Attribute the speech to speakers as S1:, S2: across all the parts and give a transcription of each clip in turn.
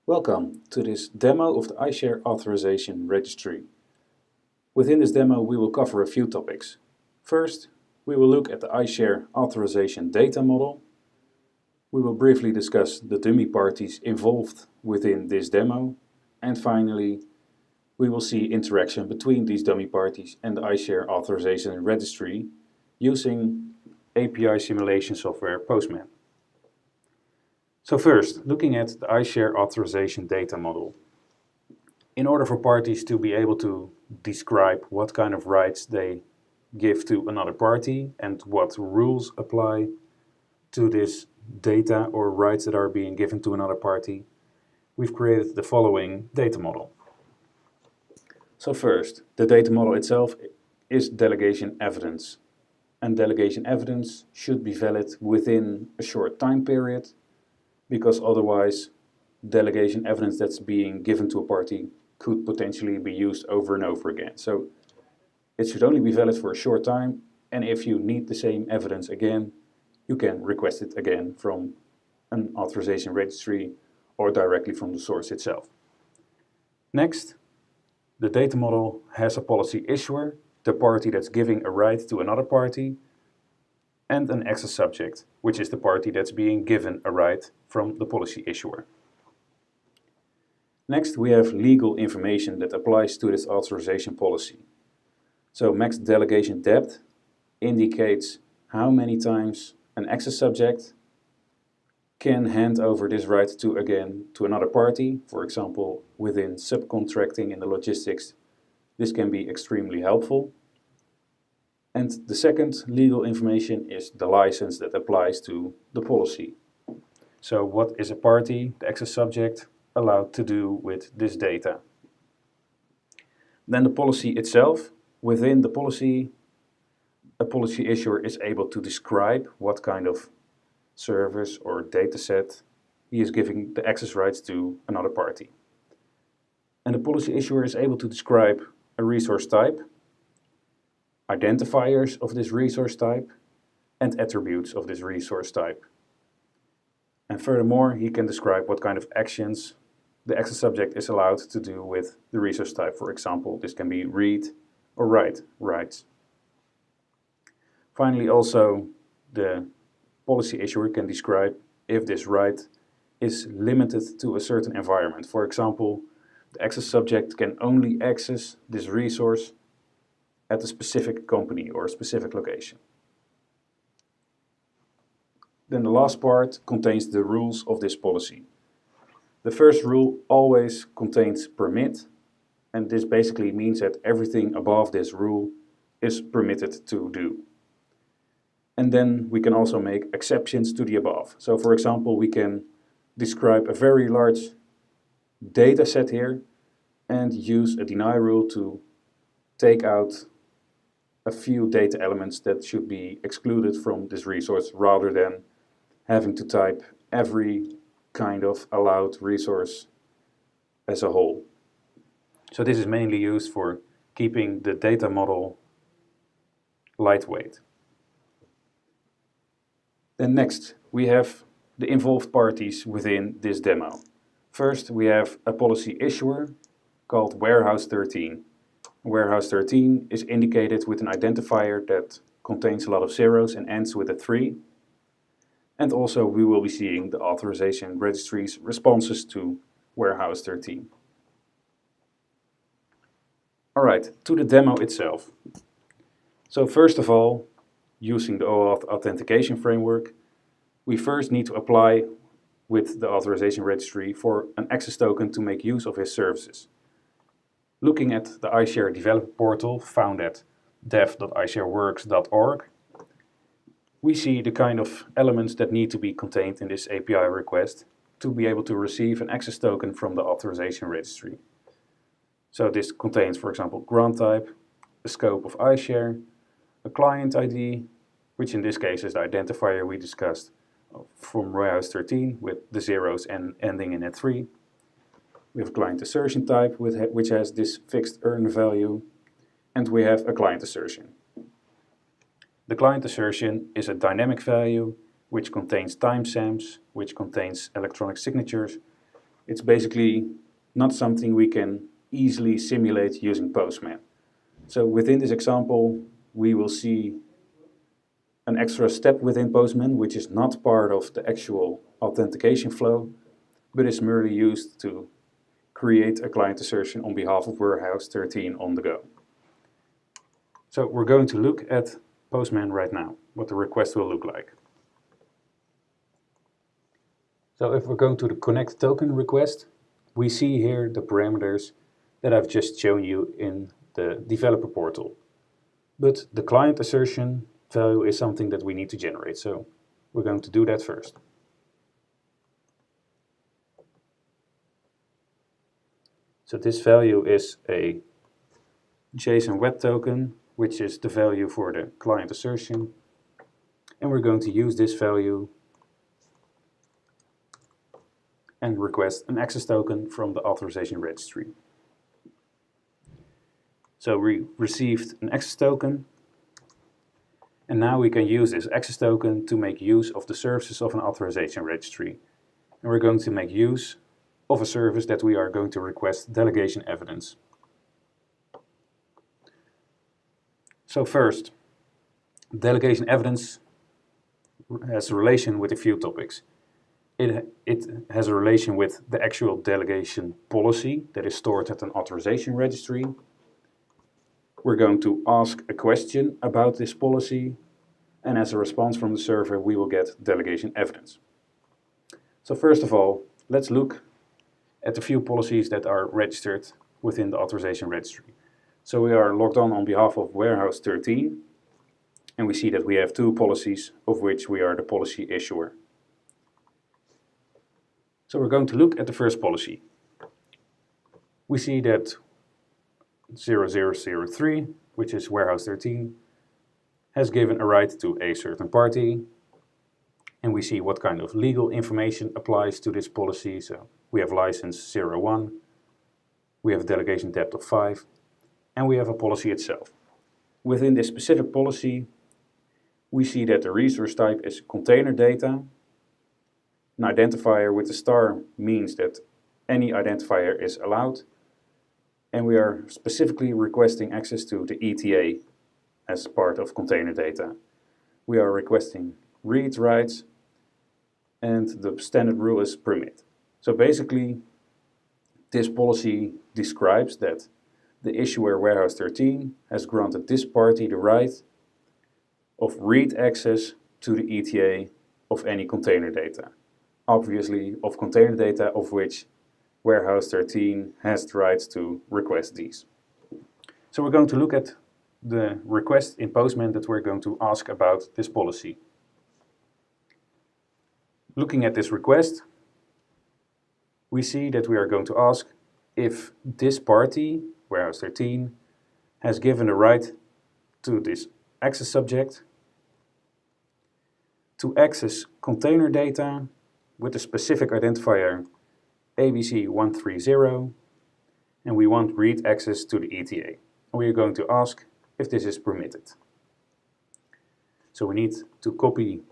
S1: Welcome to this demo of the iSHARE Authorization Registry. Within this demo we will cover a few topics. First, we will look at the iSHARE Authorization Data Model. We will briefly discuss the dummy parties involved within this demo. And finally, we will see interaction between these dummy parties and the iSHARE Authorization Registry using API simulation software Postman. So first, looking at the iSHARE Authorization Data Model. In order for parties to be able to describe what kind of rights they give to another party and what rules apply to this data or rights that are being given to another party, we've created the following data model. So first, the data model itself is delegation evidence. And delegation evidence should be valid within a short time period, because otherwise delegation evidence that's being given to a party could potentially be used over and over again. So it should only be valid for a short time, and if you need the same evidence again, you can request it again from an authorization registry or directly from the source itself. Next, the data model has a policy issuer, the party that's giving a right to another party, and an access subject, which is the party that's being given a right from the policy issuer. Next, we have legal information that applies to this authorization policy. So max delegation depth indicates how many times an access subject can hand over this right to another party. For example, within subcontracting in the logistics, this can be extremely helpful. And the second legal information is the license that applies to the policy. So what is a party, the access subject, allowed to do with this data? Then the policy itself. Within the policy, a policy issuer is able to describe what kind of service or data set he is giving the access rights to another party. And the policy issuer is able to describe a resource type, identifiers of this resource type, and attributes of this resource type. And furthermore, he can describe what kind of actions the access subject is allowed to do with the resource type. For example, this can be read or write rights. Finally, also, the policy issuer can describe if this right is limited to a certain environment. For example, the access subject can only access this resource at a specific company or a specific location. Then the last part contains the rules of this policy. The first rule always contains permit, and this basically means that everything above this rule is permitted to do. And then we can also make exceptions to the above. So for example, we can describe a very large data set here and use a deny rule to take out a few data elements that should be excluded from this resource, rather than having to type every kind of allowed resource as a whole. So this is mainly used for keeping the data model lightweight. Then next, we have the involved parties within this demo. First, we have a policy issuer called Warehouse 13. Warehouse 13 is indicated with an identifier that contains a lot of zeros and ends with a 3. And also we will be seeing the authorization registry's responses to Warehouse 13. Alright, to the demo itself. So first of all, using the Oauth Authentication framework, we first need to apply with the authorization registry for an access token to make use of his services. Looking at the iSHARE developer portal found at dev.ishareworks.org, we see the kind of elements that need to be contained in this API request to be able to receive an access token from the authorization registry. So this contains, for example, grant type, the scope of iSHARE, a client ID, which in this case is the identifier we discussed from Warehouse 13 with the zeros and ending in a 3. We have a client assertion type which has this fixed earn value, and we have a client assertion. The client assertion is a dynamic value which contains timestamps, which contains electronic signatures, It's basically not something we can easily simulate using Postman. So within this example, we will see an extra step within Postman, which is not part of the actual authentication flow, but is merely used to create a client assertion on behalf of Warehouse 13 on the go. So we're going to look at Postman right now, what the request will look like. So if we're going to the connect token request, we see here the parameters that I've just shown you in the developer portal. But the client assertion value is something that we need to generate, so we're going to do that first. So this value is a JSON web token, which is the value for the client assertion. And we're going to use this value and request an access token from the Authorization Registry. So we received an access token, and now we can use this access token to make use of the services of an Authorization Registry. And we're going to make use of a service that we are going to request delegation evidence. So first, delegation evidence has a relation with a few topics. It has a relation with the actual delegation policy that is stored at an Authorization Registry. We're going to ask a question about this policy, and as a response from the server, we will get delegation evidence. So first of all, let's look at the few policies that are registered within the Authorization Registry. So we are logged on behalf of Warehouse 13, and we see that we have two policies, of which we are the policy issuer. So we're going to look at the first policy. We see that 0003, which is Warehouse 13, has given a right to a certain party, and we see what kind of legal information applies to this policy. So we have license 01, we have a delegation depth of 5, and we have a policy itself. Within this specific policy, we see that the resource type is container data. An identifier with a star means that any identifier is allowed, and we are specifically requesting access to the ETA as part of container data. We are requesting read rights, and the standard rule is permit. So basically, this policy describes that the issuer Warehouse 13 has granted this party the right of read access to the ETA of any container data. Obviously, of container data of which Warehouse 13 has the right to request these. So we're going to look at the request in Postman that we're going to ask about this policy. Looking at this request, we see that we are going to ask if this party, Warehouse 13, has given a right to this access subject to access container data with a specific identifier ABC130, and we want read access to the ETA. And we are going to ask if this is permitted. So we need to copy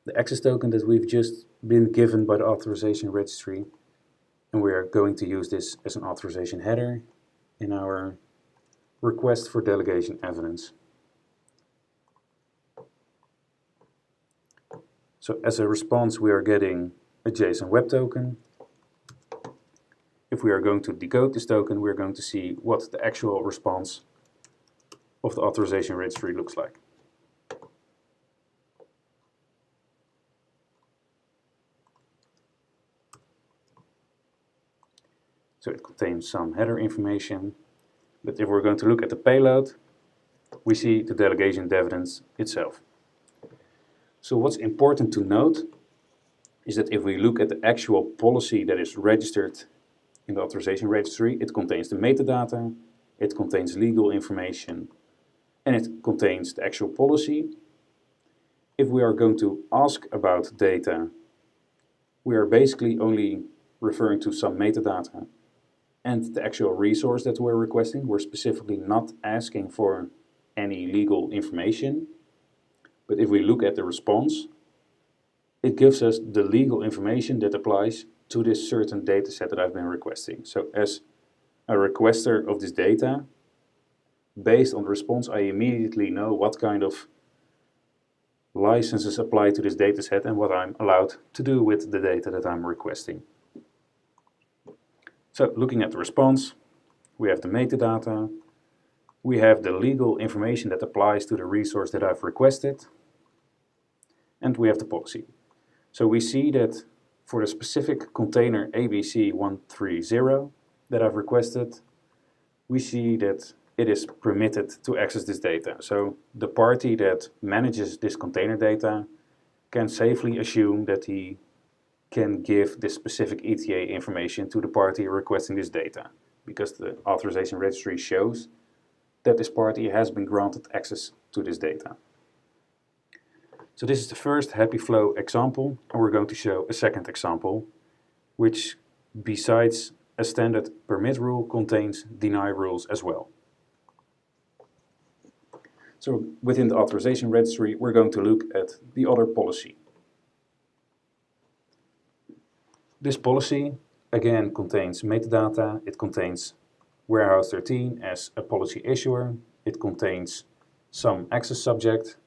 S1: the access token that we've just been given by the Authorization Registry, and we are going to use this as an authorization header in our request for delegation evidence. So as a response, we are getting a JSON web token. If we are going to decode this token, we're going to see what the actual response of the Authorization Registry looks like. So it contains some header information, but if we're going to look at the payload, we see the delegation evidence itself. So what's important to note is that if we look at the actual policy that is registered in the Authorization Registry, it contains the metadata, it contains legal information, and it contains the actual policy. If we are going to ask about data, we are basically only referring to some metadata and the actual resource that we're requesting. We're specifically not asking for any legal information. But if we look at the response, it gives us the legal information that applies to this certain data set that I've been requesting. So as a requester of this data, based on the response, I immediately know what kind of licenses apply to this data set and what I'm allowed to do with the data that I'm requesting. So looking at the response, we have the metadata, we have the legal information that applies to the resource that I've requested, and we have the policy. So we see that for the specific container ABC130 that I've requested, we see that it is permitted to access this data. So the party that manages this container data can safely assume that he can give this specific ETA information to the party requesting this data, because the authorization registry shows that this party has been granted access to this data. So this is the first happy flow example, and we're going to show a second example, which besides a standard permit rule contains deny rules as well. So within the authorization registry, we're going to look at the other policy. This policy again contains metadata, it contains warehouse 13 as a policy issuer, it contains some access subject.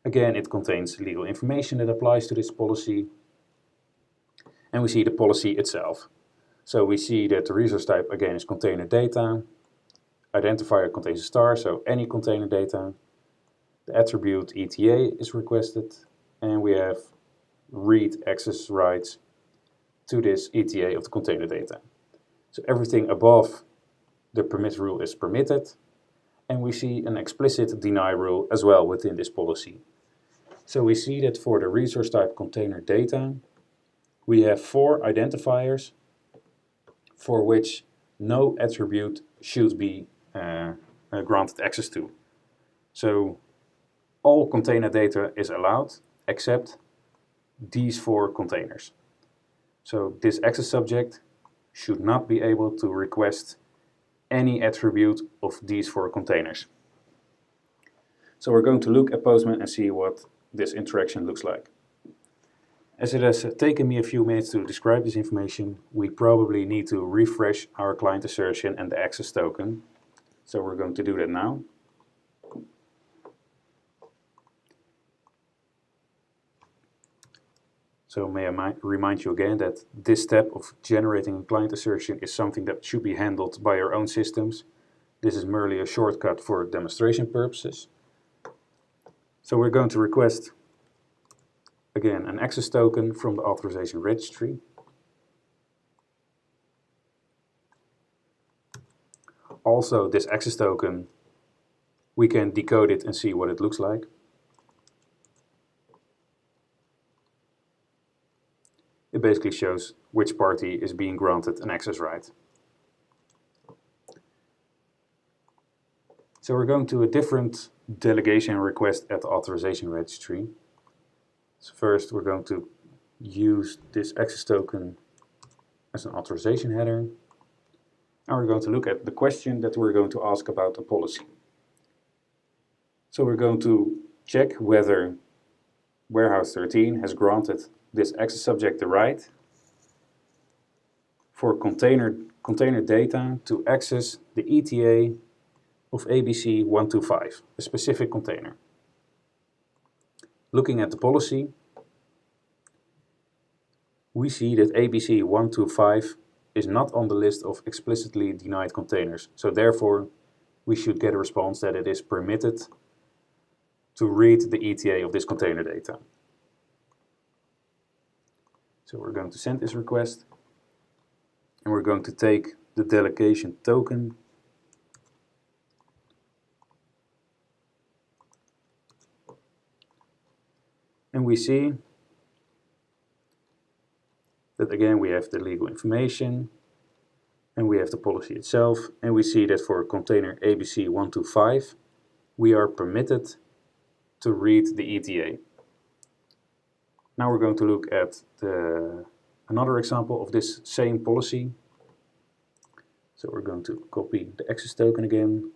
S1: Again, it contains legal information that applies to this policy, and we see the policy itself. So we see that the resource type again is container data, identifier contains a star, so any container data, the attribute ETA is requested, and we have read access rights to this ETA of the container data. So everything above the permit rule is permitted, and we see an explicit deny rule as well within this policy. So we see that for the resource type container data, we have 4 identifiers for which no attribute should be granted access to. So all container data is allowed except these 4 containers. So this access subject should not be able to request any attribute of these 4 containers. So we're going to look at Postman and see what this interaction looks like. As it has taken me a few minutes to describe this information, we probably need to refresh our client assertion and the access token. So we're going to do that now. So may I remind you again that this step of generating a client assertion is something that should be handled by your own systems. This is merely a shortcut for demonstration purposes. So we're going to request again an access token from the authorization registry. Also, this access token, we can decode it and see what it looks like. It basically shows which party is being granted an access right. So we're going to a different delegation request at the authorization registry. So first we're going to use this access token as an authorization header. And we're going to look at the question that we're going to ask about the policy. So we're going to check whether warehouse 13 has granted this access subject the right for container data to access the ETA of ABC125, a specific container. Looking at the policy, we see that ABC125 is not on the list of explicitly denied containers. So therefore, we should get a response that it is permitted to read the ETA of this container data. So we're going to send this request, and we're going to take the delegation token and we see that again we have the legal information and we have the policy itself, and we see that for container ABC125 we are permitted to read the ETA. Now we're going to look at another example of this same policy. So we're going to copy the access token again.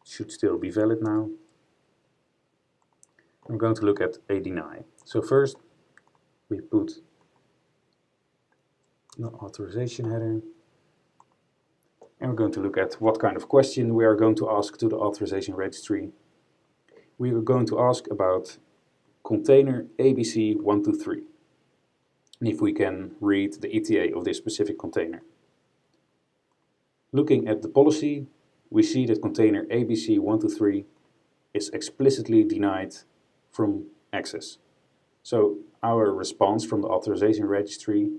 S1: It should still be valid now. I'm going to look at a deny. So first, We put the authorization header. And we're going to look at what kind of question we are going to ask to the Authorization Registry. We are going to ask about container ABC123, and if we can read the ETA of this specific container. Looking at the policy, we see that container ABC123 is explicitly denied from access. So our response from the Authorization Registry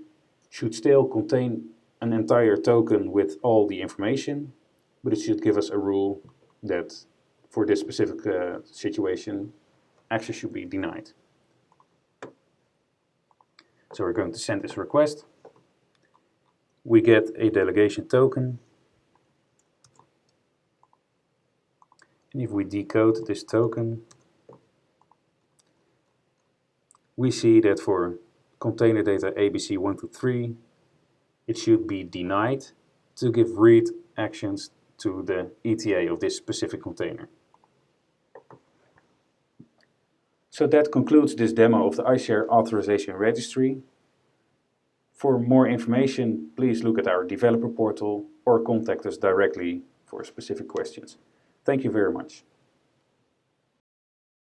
S1: should still contain an entire token with all the information, but it should give us a rule that for this specific situation, access should be denied. So we're going to send this request. We get a delegation token. And if we decode this token, we see that for container data ABC123, it should be denied to give read actions to the ETA of this specific container. So that concludes this demo of the iSHARE Authorization Registry. For more information, please look at our developer portal or contact us directly for specific questions. Thank you very much.